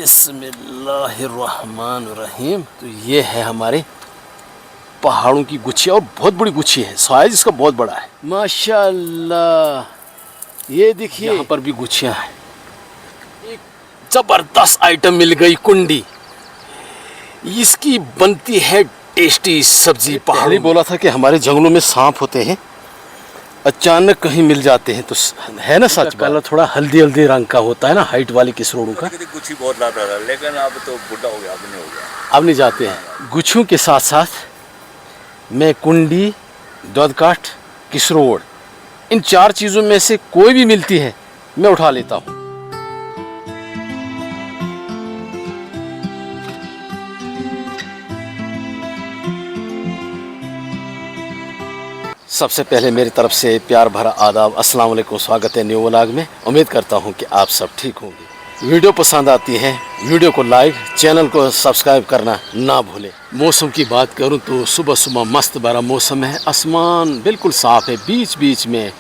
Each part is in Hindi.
बिस्मिल्लाहिर्रहमानिर्रहीम। तो ये है हमारे पहाड़ों की गुच्छी और बहुत बड़ी गुच्छी है, साइज इसका बहुत बड़ा है माशाल्लाह। ये देखिए यहाँ पर भी गुच्छियाँ हैं। एक ज़बरदस्त आइटम मिल गई, कुंडी। इसकी बनती है टेस्टी सब्जी। पहाड़ी बोला था कि हमारे जंगलों में सांप होते हैं, अचानक कहीं मिल जाते हैं, तो है ना सच। कलर थोड़ा हल्दी हल्दी रंग का होता है ना, हाइट वाली किसरोड़ों का। गुच्छी बहुत लाता था, लेकिन अब तो बुढ़ा हो गया, अब नहीं हो गया, अब नहीं जाते हैं। गुच्छों के साथ साथ मैं कुंडी, ददकाठ, किसरोड़, इन चार चीज़ों में से कोई भी मिलती है मैं उठा लेता हूँ। सबसे पहले मेरी तरफ से प्यार भरा आदाब, अस्सलाम वालेकुम, स्वागत है न्यू व्लॉग में। उम्मीद करता हूँ कि आप सब ठीक होंगे। वीडियो पसंद आती है, वीडियो को लाइक, चैनल को सब्सक्राइब करना ना भूलें। मौसम की बात करूँ तो सुबह सुबह मस्त भरा मौसम है, आसमान बिल्कुल साफ़ है, बीच बीच में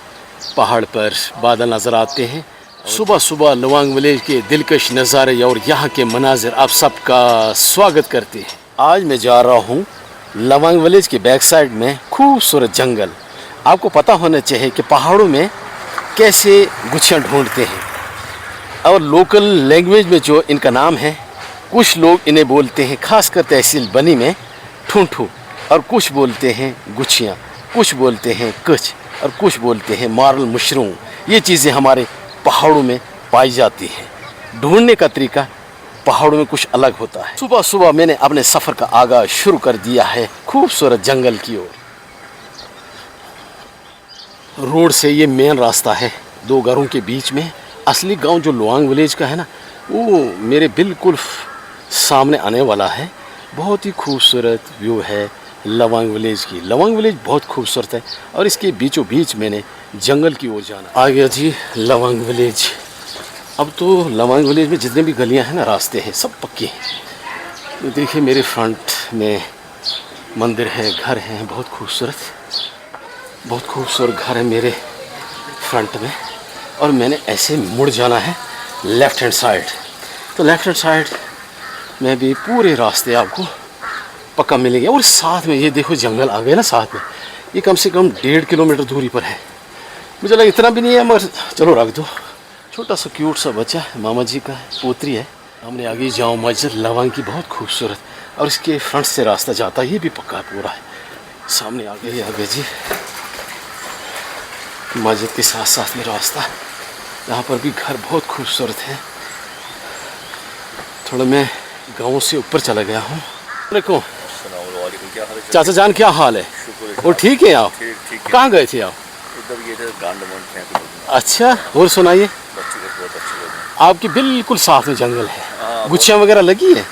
पहाड़ पर बादल नज़र आते हैं। सुबह सुबह लवांग विलेज के दिलकश नज़ारे और यहाँ के मनाजिर आप सबका स्वागत करते हैं। आज मैं जा रहा हूँ लवांग विलेज के बैक साइड में खूबसूरत जंगल। आपको पता होना चाहिए कि पहाड़ों में कैसे गुच्छियाँ ढूंढते हैं, और लोकल लैंग्वेज में जो इनका नाम है, कुछ लोग इन्हें बोलते हैं, खासकर तहसील बनी में ठूंठू, और कुछ बोलते हैं गुच्छियाँ, कुछ बोलते हैं कच, और कुछ बोलते हैं मार्ल मशरूम। ये चीज़ें हमारे पहाड़ों में पाई जाती हैं। ढूंढने का तरीका पहाड़ों में कुछ अलग होता है। सुबह सुबह मैंने अपने सफ़र का आगाज़ शुरू कर दिया है खूबसूरत जंगल की ओर। रोड से ये मेन रास्ता है दो घरों के बीच में। असली गांव जो लवांग विलेज का है ना, वो मेरे बिल्कुल सामने आने वाला है। बहुत ही खूबसूरत व्यू है लवांग विलेज की। लवांग विलेज बहुत खूबसूरत है, और इसके बीचों बीच मैंने जंगल की ओर जाना। आ गया जी लवांग विलेज। अब तो लवांग विलेज में जितने भी गलियां हैं ना, रास्ते हैं, सब पक्के हैं। तो देखिए मेरे फ्रंट में मंदिर है, घर हैं, बहुत खूबसूरत घर है मेरे फ्रंट में। और मैंने ऐसे मुड़ जाना है लेफ़्ट हैंड साइड। तो लेफ़्ट हैंड साइड में भी पूरे रास्ते आपको पक्का मिलेंगे। और साथ में ये देखो जंगल आ गए ना साथ में। ये कम से कम 1.5 किलोमीटर दूरी पर है। मुझे लगा इतना भी नहीं है, मगर चलो रख दो। छोटा सा क्यूट सा बच्चा है, मामा जी का पोतरी है। हमने आगे जाऊँ मस्जिद लवांग की, बहुत खूबसूरत, और इसके फ्रंट से रास्ता जाता है, ये भी पक्का पूरा है। सामने आगे जी मस्जिद के साथ साथ में रास्ता। यहाँ पर भी घर बहुत खूबसूरत है। थोड़ा मैं गाँव से ऊपर चला गया हूँ। देखो चाचा जान, क्या हाल है? वो ठीक है? आप कहाँ गए थे? आप अच्छा, और सुनाइए। आपकी बिल्कुल साथ में जंगल है, गुच्छियाँ वगैरह लगी है?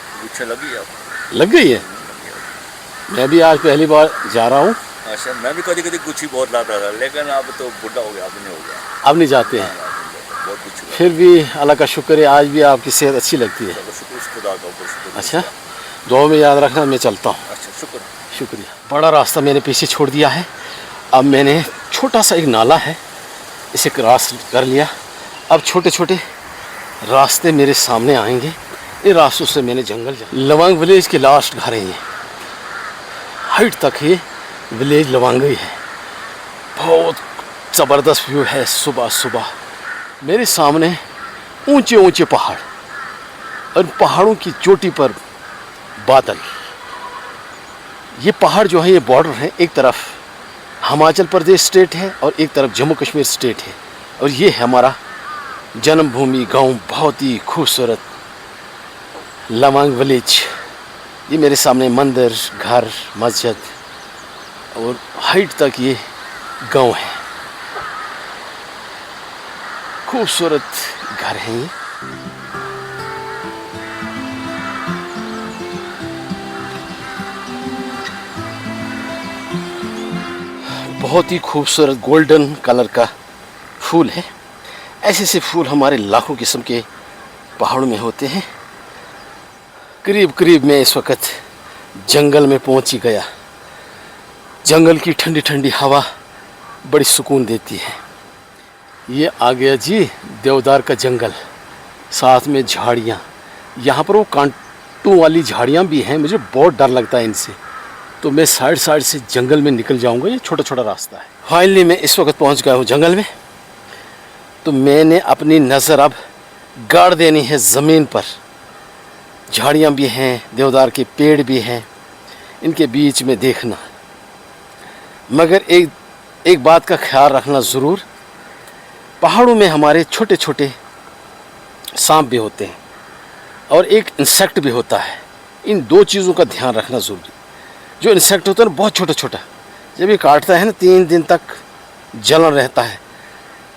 लग गई है। मैं भी आज पहली बार जा रहा हूँ। अच्छा, मैं भी कभी गुच्छी बहुत लाता था, लेकिन अब तो बुढ़ा हो गया, अब नहीं हो गया, अब नहीं जाते हैं। बहुत गुच्छी। फिर भी अल्लाह का शुक्र है, आज भी आपकी सेहत अच्छी लगती है। अच्छा, दुआ में याद रखना, मैं चलता हूँ। अच्छा, शुक्रिया। बड़ा रास्ता मैंने पीछे छोड़ दिया है। अब मैंने छोटा सा एक नाला है, इसे क्रॉस कर लिया। अब छोटे छोटे रास्ते मेरे सामने आएंगे, इन रास्तों से मैंने जंगल जा। लवांग विलेज के लास्ट घर हैं ये, हाइट तक ये विलेज लवांगी है। बहुत ज़बरदस्त व्यू है सुबह सुबह। मेरे सामने ऊंचे ऊंचे पहाड़, और पहाड़ों की चोटी पर बादल। ये पहाड़ जो है, ये बॉर्डर है, एक तरफ हिमाचल प्रदेश स्टेट है और एक तरफ जम्मू कश्मीर स्टेट है। और ये है हमारा जन्मभूमि गांव, बहुत ही खूबसूरत लवांग विलेज। ये मेरे सामने मंदिर, घर, मस्जिद, और हाइट तक ये गांव है। खूबसूरत घर हैं ये। बहुत ही खूबसूरत गोल्डन कलर का फूल है। ऐसे से फूल हमारे लाखों किस्म के पहाड़ों में होते हैं। करीब करीब मैं इस वक्त जंगल में पहुंच ही गया। जंगल की ठंडी ठंडी हवा बड़ी सुकून देती है। ये आ गया जी देवदार का जंगल, साथ में झाड़ियाँ, यहाँ पर वो कांटों वाली झाड़ियाँ भी हैं, मुझे बहुत डर लगता है इनसे, तो मैं साइड साइड से जंगल में निकल जाऊँगा। ये छोटा छोटा रास्ता है। फाइनली मैं इस वक्त पहुँच गया हूँ जंगल में। तो मैंने अपनी नज़र अब गाड़ देनी है ज़मीन पर। झाड़ियाँ भी हैं, देवदार के पेड़ भी हैं, इनके बीच में देखना। मगर एक बात का ख्याल रखना ज़रूर, पहाड़ों में हमारे छोटे छोटे सांप भी होते हैं और एक इंसेक्ट भी होता है। इन दो चीज़ों का ध्यान रखना ज़रूरी। जो इंसेक्ट होता है ना, बहुत छोटा छोटा, जब ये काटता है ना 3 दिन तक जलन रहता है।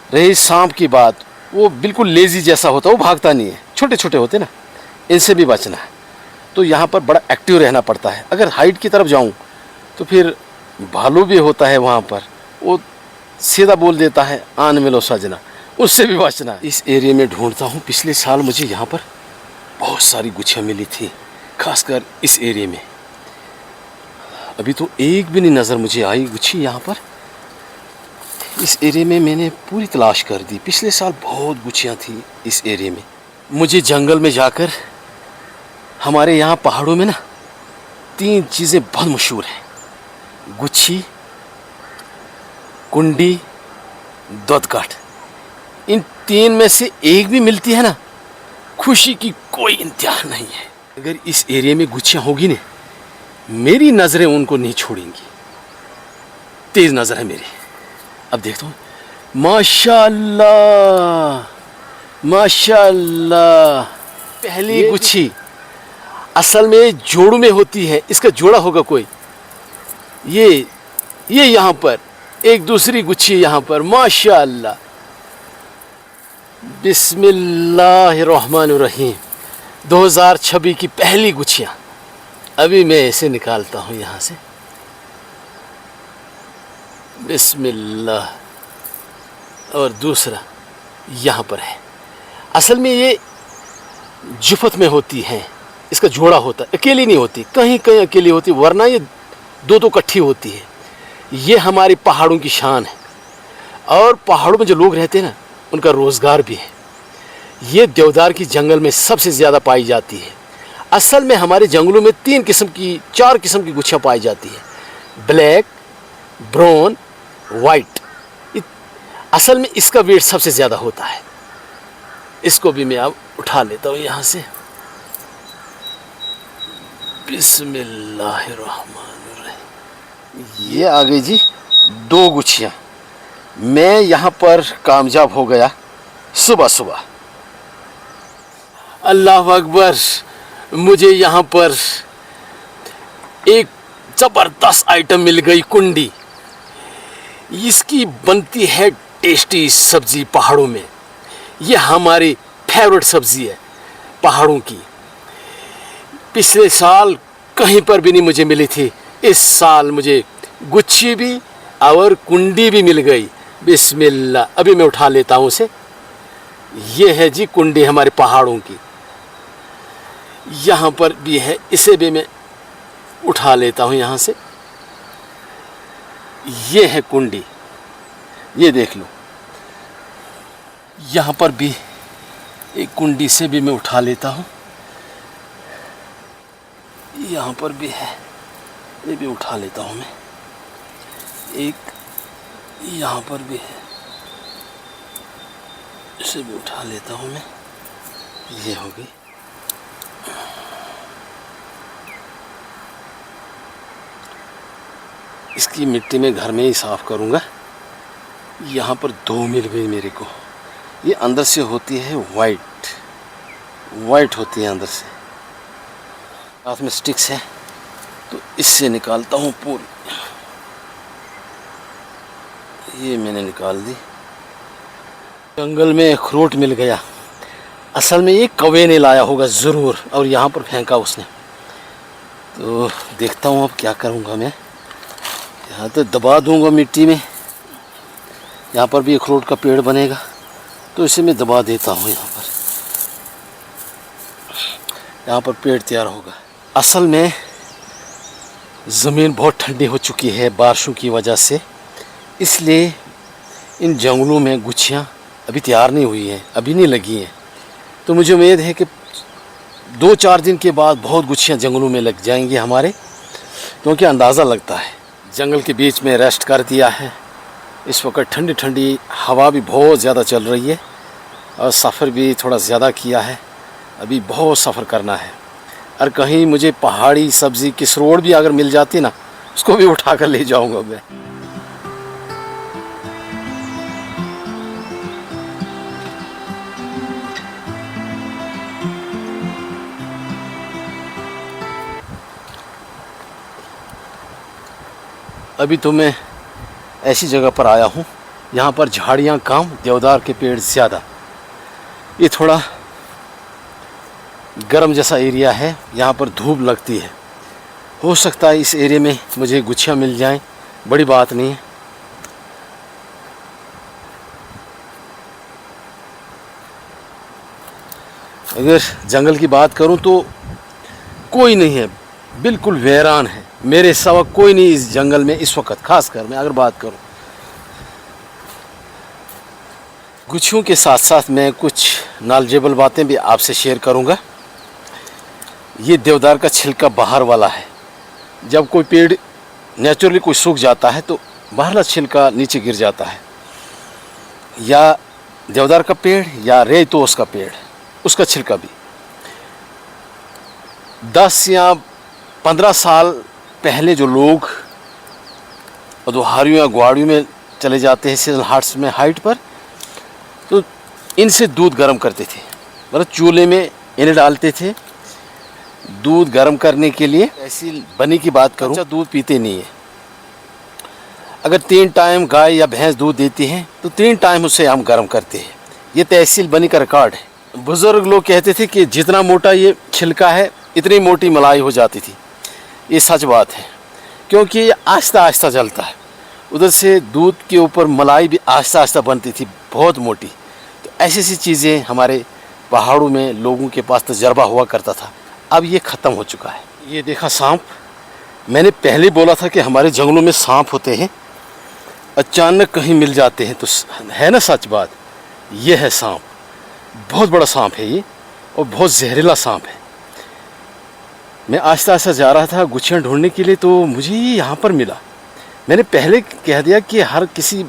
रही सांप की बात, वो बिल्कुल लेज़ी जैसा होता है, वो भागता नहीं है, छोटे छोटे होते ना, इनसे भी बचना है। तो यहाँ पर बड़ा एक्टिव रहना पड़ता है। अगर हाइट की तरफ जाऊँ तो फिर भालू भी होता है वहाँ पर, वो सीधा बोल देता है आन मिलो सजना, उससे भी बचना है। इस एरिया में ढूंढता हूँ। पिछले साल मुझे यहाँ पर बहुत सारी गुच्छियाँ मिली थी, खासकर इस एरिया में। अभी तो एक भी नहीं नज़र मुझे आई गुच्छी यहाँ पर। इस एरिया में मैंने पूरी तलाश कर दी। पिछले साल बहुत गुच्छियाँ थी इस एरिया में। मुझे जंगल में जाकर, हमारे यहाँ पहाड़ों में ना 3 चीज़ें बहुत मशहूर हैं, गुच्छी, कुंडी, दोदकाठ। इन 3 में से एक भी मिलती है ना, खुशी की कोई इंतहा नहीं है। अगर इस एरिया में गुच्छियाँ होगी ना, मेरी नज़रें उनको नहीं छोड़ेंगी। तेज़ नज़र है मेरी। अब देखता हूँ। माशाअल्लाह माशाअल्लाह, पहली गुच्छी असल में जोड़ों में होती है, इसका जोड़ा होगा कोई। ये यहाँ पर एक दूसरी गुच्छी यहाँ पर, माशाअल्लाह। बिस्मिल्लाहिर्रहमानिर्रहीम। 2026 की पहली गुच्छियाँ अभी मैं ऐसे निकालता हूँ यहाँ से। बिस्मिल्लाह। और दूसरा यहाँ पर है। असल में ये जुफत में होती है, इसका जोड़ा होता है, अकेली नहीं होती, कहीं कहीं अकेली होती, वरना ये 2 इकट्ठी होती है। ये हमारी पहाड़ों की शान है, और पहाड़ों में जो लोग रहते हैं ना, उनका रोज़गार भी है। ये देवदार की जंगल में सबसे ज़्यादा पाई जाती है। असल में हमारे जंगलों में 4 किस्म की गुच्छियाँ पाई जाती है, ब्लैक, ब्राउन, वाइट। असल में इसका वेट सबसे ज़्यादा होता है। इसको भी मैं अब उठा लेता हूँ यहाँ से। बिस्मिल्लाहिर्रहमानिर्रहीम। ये आ गई जी 2 गुच्छियाँ। मैं यहाँ पर कामयाब हो गया सुबह सुबह। अल्लाह अकबर। मुझे यहाँ पर एक ज़बरदस्त आइटम मिल गई, कुंडी। इसकी बनती है टेस्टी सब्ज़ी पहाड़ों में। ये हमारी फेवरेट सब्ज़ी है पहाड़ों की। पिछले साल कहीं पर भी नहीं मुझे मिली थी, इस साल मुझे गुच्छी भी और कुंडी भी मिल गई। बिस्मिल्लाह। अभी मैं उठा लेता हूँ उसे। ये है जी कुंडी हमारे पहाड़ों की। यहाँ पर भी है, इसे भी मैं उठा लेता हूँ यहाँ से। ये है कुंडी, ये देख लो। यहाँ पर भी एक कुंडी से भी मैं उठा लेता हूँ। यहाँ पर भी है, ये भी उठा लेता हूँ मैं। एक यहाँ पर भी है, इसे भी उठा लेता हूँ मैं। ये हो गई। इसकी मिट्टी में घर में ही साफ़ करूँगा। यहाँ पर 2 मिल गई मेरे को। ये अंदर से होती है वाइट होती है अंदर से। हाथ में स्टिक्स है तो इससे निकालता हूँ पूरी। ये मैंने निकाल दी। जंगल में अखरोट मिल गया। असल में ये कौवे ने लाया होगा ज़रूर, और यहाँ पर फेंका उसने। तो देखता हूँ अब क्या करूँगा मैं। यहाँ तो दबा दूँगा मिट्टी में। यहाँ पर भी अखरोट का पेड़ बनेगा, तो इसे मैं दबा देता हूँ। यहाँ पर पेड़ तैयार होगा। असल में ज़मीन बहुत ठंडी हो चुकी है बारिशों की वजह से, इसलिए इन जंगलों में गुच्छियाँ अभी तैयार नहीं हुई हैं, अभी नहीं लगी हैं। तो मुझे उम्मीद है कि 2-4 दिन के बाद बहुत गुच्छियाँ जंगलों में लग जाएंगी हमारे, क्योंकि अंदाज़ा लगता है जंगल के बीच में रेस्ट कर दिया है। इस वक्त ठंडी ठंडी हवा भी बहुत ज़्यादा चल रही है और सफ़र भी थोड़ा ज़्यादा किया है, अभी बहुत सफ़र करना है। और कहीं मुझे पहाड़ी सब्ज़ी किसरोड़ भी अगर मिल जाती ना, उसको भी उठा कर ले जाऊँगा मैं। अभी तो मैं ऐसी जगह पर आया हूँ, यहाँ पर झाड़ियाँ कम, देवदार के पेड़ ज़्यादा। ये थोड़ा गर्म जैसा एरिया है, यहाँ पर धूप लगती है। हो सकता है इस एरिया में मुझे गुच्छियाँ मिल जाएं, बड़ी बात नहीं है। अगर जंगल की बात करूँ तो कोई नहीं है, बिल्कुल वीरान है। मेरे सिवा कोई नहीं इस जंगल में इस वक्त, खास कर मैं अगर बात करूं। गुच्छियों के साथ साथ मैं कुछ नॉलेजेबल बातें भी आपसे शेयर करूंगा। ये देवदार का छिलका बाहर वाला है। जब कोई पेड़ नेचुरली कोई सूख जाता है तो बाहरला छिलका नीचे गिर जाता है, या देवदार का पेड़ या रेतोस का पेड़, उसका छिलका भी। 10 या 15 साल पहले जो लोग दुहारियों या ग्वाड़ियों में चले जाते हैं सीजन हार्ट्स में हाइट पर, तो इनसे दूध गर्म करते थे, मतलब चूल्हे में इन्हें डालते थे दूध गर्म करने के लिए। ऐसी बनी की बात करूँ, दूध पीते नहीं है। अगर 3 टाइम गाय या भैंस दूध देती है तो 3 टाइम उसे हम गर्म करते हैं। ये तहसील बनी का रिकॉर्ड है। बुज़ुर्ग लोग कहते थे कि जितना मोटा ये छिलका है इतनी मोटी मलाई हो जाती थी। ये सच बात है, क्योंकि ये आहिस्ता आहिस्ता जलता है। उधर से दूध के ऊपर मलाई भी आहिस्ता आहिस्ता बनती थी, बहुत मोटी। तो ऐसी ऐसी चीज़ें हमारे पहाड़ों में लोगों के पास तजर्बा हुआ करता था। अब ये ख़त्म हो चुका है। ये देखा सांप, मैंने पहले बोला था कि हमारे जंगलों में सांप होते हैं, अचानक कहीं मिल जाते हैं, तो है ना सच बात। ये है सांप, बहुत बड़ा सांप है ये, और बहुत जहरीला सांप है। मैं आहिस्ता आहिस्ता जा रहा था गुच्छियाँ ढूंढने के लिए, तो मुझे ये यहाँ पर मिला। मैंने पहले कह दिया कि हर किसी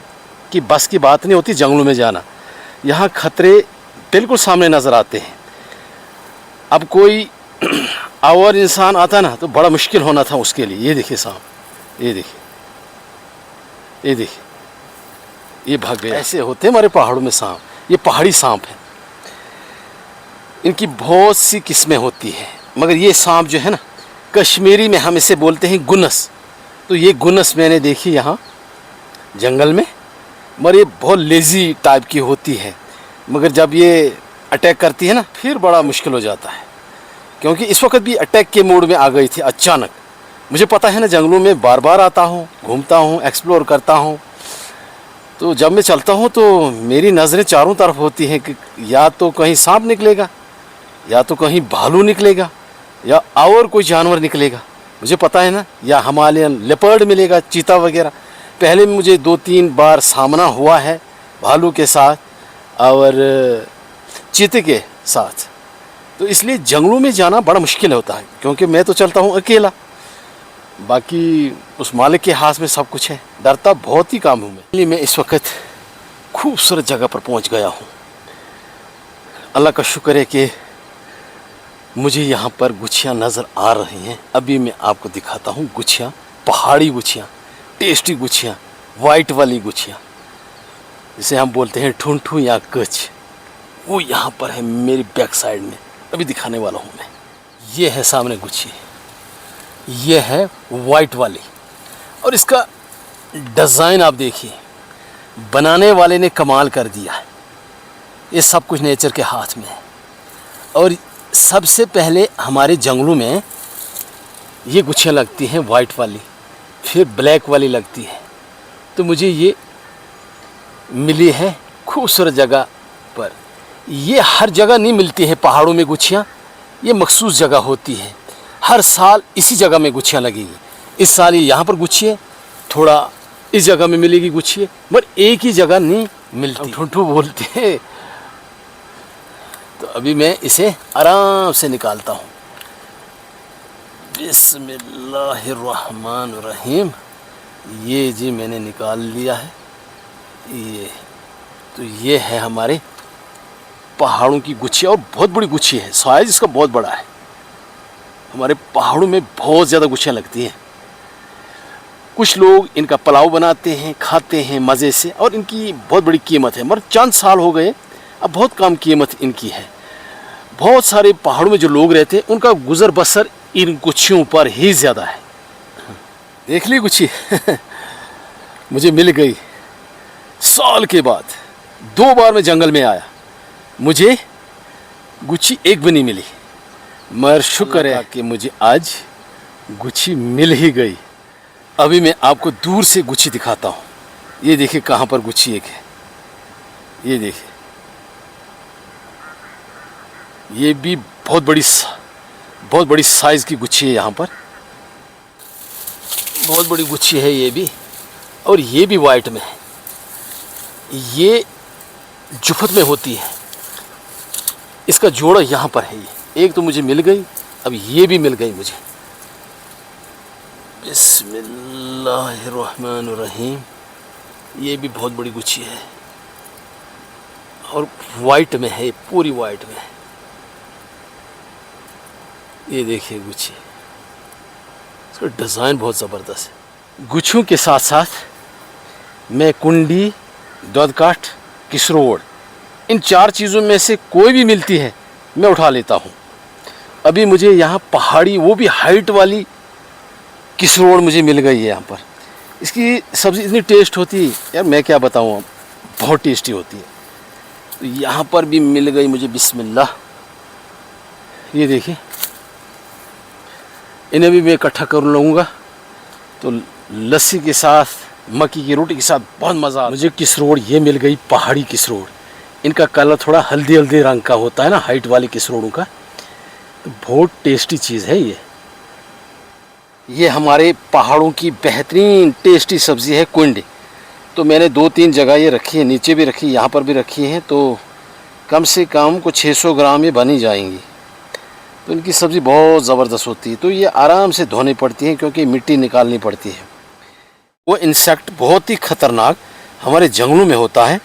की बस की बात नहीं होती जंगलों में जाना। यहाँ खतरे बिल्कुल सामने नज़र आते हैं। अब कोई और इंसान आता ना तो बड़ा मुश्किल होना था उसके लिए। ये देखिए सांप, ये देखिए, ये देखिए, ये भाग गया। ऐसे होते हैं हमारे पहाड़ों में सांप। ये पहाड़ी सांप है, इनकी बहुत सी किस्में होती हैं, मगर ये सांप जो है ना, कश्मीरी में हम इसे बोलते हैं गुनस। तो ये गुनस मैंने देखी यहाँ जंगल में, मगर ये बहुत लेज़ी टाइप की होती है। मगर जब ये अटैक करती है ना, फिर बड़ा मुश्किल हो जाता है। क्योंकि इस वक्त भी अटैक के मूड में आ गई थी अचानक। मुझे पता है ना, जंगलों में बार बार आता हूँ, घूमता हूँ, एक्सप्लोर करता हूँ। तो जब मैं चलता हूँ तो मेरी नज़रें चारों तरफ होती हैं कि या तो कहीं सांप निकलेगा, या तो कहीं भालू निकलेगा, या और कोई जानवर निकलेगा। मुझे पता है ना, या हिमालयन लेपर्ड मिलेगा, चीता वगैरह। पहले मुझे 2-3 बार सामना हुआ है भालू के साथ और चीते के साथ। तो इसलिए जंगलों में जाना बड़ा मुश्किल होता है, क्योंकि मैं तो चलता हूँ अकेला, बाकी उस मालिक के हाथ में सब कुछ है। डरता बहुत ही काम हूँ मैं। इसलिए मैं इस वक्त खूबसूरत जगह पर पहुँच गया हूँ। अल्लाह का शुक्र है कि मुझे यहाँ पर गुच्छियाँ नज़र आ रही हैं। अभी मैं आपको दिखाता हूँ गुच्छियाँ, पहाड़ी गुच्छियाँ, टेस्टी गुच्छियाँ, वाइट वाली गुच्छियाँ, जिसे हम बोलते हैं ठुनठू या कच। वो यहाँ पर है मेरी बैक साइड में, अभी दिखाने वाला हूँ मैं। ये है सामने गुच्छी, ये है वाइट वाली, और इसका डिज़ाइन आप देखिए, बनाने वाले ने कमाल कर दिया है। ये सब कुछ नेचर के हाथ में है। और सबसे पहले हमारे जंगलों में ये गुच्छियाँ लगती हैं वाइट वाली, फिर ब्लैक वाली लगती है। तो मुझे ये मिली है खूबसूरत जगह पर। ये हर जगह नहीं मिलती है पहाड़ों में गुच्छियाँ, ये मखसूस जगह होती है। हर साल इसी जगह में गुच्छियाँ लगेगी। इस साल ये यहाँ पर गुच्छी है, थोड़ा इस जगह में मिलेगी गुच्छी है, मगर एक ही जगह नहीं मिलती। ठुनठू बोलते हैं, तो अभी मैं इसे आराम से निकालता हूँ। बिस्मिल्लाहिर्रहमानिर्रहीम। ये जी मैंने निकाल लिया है। ये तो ये है हमारे पहाड़ों की गुच्छी, और बहुत बड़ी गुच्छी है, साइज इसका बहुत बड़ा है। हमारे पहाड़ों में बहुत ज़्यादा गुच्छियाँ लगती हैं। कुछ लोग इनका पुलाव बनाते हैं, खाते हैं मज़े से, और इनकी बहुत बड़ी कीमत है। मगर चंद साल हो गए, अब बहुत कम कीमत इनकी है। बहुत सारे पहाड़ों में जो लोग रहते हैं उनका गुज़र बसर इन गुच्छियों पर ही ज़्यादा है। देख ली गुच्छी मुझे मिल गई साल के बाद। 2 बार मैं जंगल में आया, मुझे गुच्छी एक भी नहीं मिली, मगर शुक्र है कि मुझे आज गुच्छी मिल ही गई। अभी मैं आपको दूर से गुच्छी दिखाता हूँ। ये देखिए कहाँ पर गुच्छी एक है, ये देखिए। ये भी बहुत बड़ी साइज़ की गुच्छी है। यहाँ पर बहुत बड़ी गुच्छी है ये भी, और ये भी वाइट में है। ये जुफत में होती है। इसका जोड़ा यहाँ पर है। ये एक तो मुझे मिल गई, अब ये भी मिल गई मुझे। बिस्मिल्लाहिर्रहमानिर्रहीम। ये भी बहुत बड़ी गुच्छी है और वाइट में है, पूरी वाइट में है। ये देखिए गुच्छी, इसका डिज़ाइन बहुत ज़बरदस्त है। गुच्छों के साथ साथ मैं कुंडी, ददकाठ, किसरोड़, इन 4 चीज़ों में से कोई भी मिलती है मैं उठा लेता हूँ। अभी मुझे यहाँ पहाड़ी, वो भी हाइट वाली किसरोड़ मुझे मिल गई है यहाँ पर। इसकी सब्ज़ी इतनी टेस्ट होती है यार, मैं क्या बताऊँ, बहुत टेस्टी होती है। तो यहाँ पर भी मिल गई मुझे। बिस्मिल्लाह। ये देखिए, इन्हें भी मैं इकट्ठा कर लूँगा तो लस्सी के साथ, मक्की की रोटी के साथ बहुत मज़ा। मुझे किसरोड़ ये मिल गई, पहाड़ी किसरोड़। इनका कलर थोड़ा हल्दी रंग का होता है ना, हाइट वाली किसरोड़ों का। तो बहुत टेस्टी चीज़ है ये हमारे पहाड़ों की बेहतरीन टेस्टी सब्ज़ी है कुंडी। तो मैंने 2-3 जगह ये रखी है, नीचे भी रखी, यहाँ पर भी रखी है। तो कम से कम कुछ 600 ग्राम ये बनी जाएंगी। तो इनकी सब्ज़ी बहुत ज़बरदस्त होती है। तो ये आराम से धोनी पड़ती है क्योंकि मिट्टी निकालनी पड़ती है। वो इंसेक्ट बहुत ही ख़तरनाक हमारे जंगलों में होता है।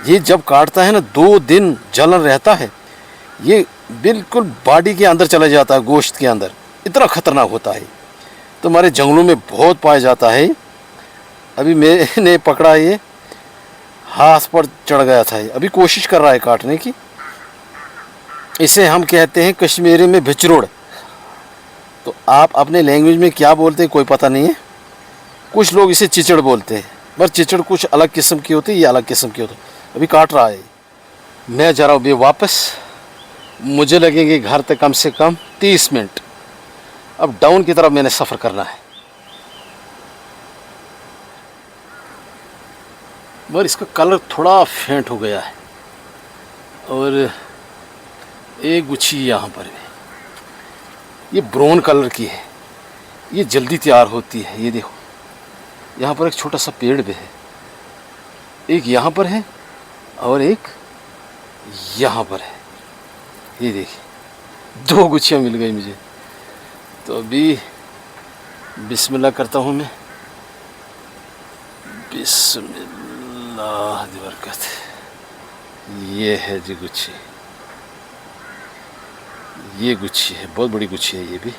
ये जब काटता है ना, 2 दिन जलन रहता है, ये बिल्कुल बॉडी के अंदर चला जाता है, गोश्त के अंदर। इतना ख़तरनाक होता है। तो हमारे जंगलों में बहुत पाया जाता है। अभी मैंने पकड़ा, ये हाथ पर चढ़ गया था। अभी कोशिश कर रहा है काटने की। इसे हम कहते हैं कश्मीरी में भिचरोड़। तो आप अपने लैंग्वेज में क्या बोलते हैं कोई पता नहीं है। कुछ लोग इसे चिचड़ बोलते हैं, पर चिचड़ कुछ अलग किस्म की होती है, ये अलग किस्म की होती है। अभी काट रहा है। मैं जा रहा हूँ अभी वापस। मुझे लगेंगे घर तक कम से कम 30 मिनट। अब डाउन की तरफ मैंने सफ़र करना है। पर इसका कलर थोड़ा फेंट हो गया है। और एक गुच्छी यहाँ पर है, ये ब्राउन कलर की है। ये जल्दी तैयार होती है। ये देखो, यहाँ पर एक छोटा सा पेड़ भी है। एक यहाँ पर है और एक यहाँ पर है। ये देखिए, 2 गुच्छियाँ मिल गई मुझे। तो अभी बिस्मिल्लाह करता हूँ मैं। बिस्मिल्लाह दी बरकत। ये है जी गुच्छी, ये गुच्छी है, बहुत बड़ी गुच्छी है ये भी।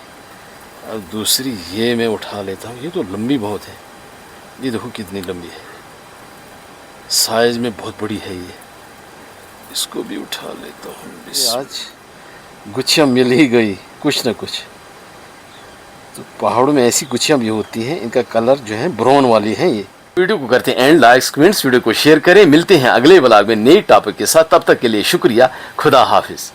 अब दूसरी ये मैं उठा लेता हूँ। ये तो लंबी बहुत है, ये देखो कितनी लंबी है, साइज़ में बहुत बड़ी है ये। इसको भी उठा लेता हूँ। आज गुच्छियाँ मिल ही गई कुछ न कुछ। तो पहाड़ों में ऐसी गुच्छियाँ भी होती हैं, इनका कलर जो है ब्राउन वाली है ये। वीडियो को करते हैं एंड, लाइक्स कमेंट्स, वीडियो को शेयर करें। मिलते हैं अगले व्लॉग में नई टॉपिक के साथ। तब तक के लिए शुक्रिया। खुदा हाफिज़।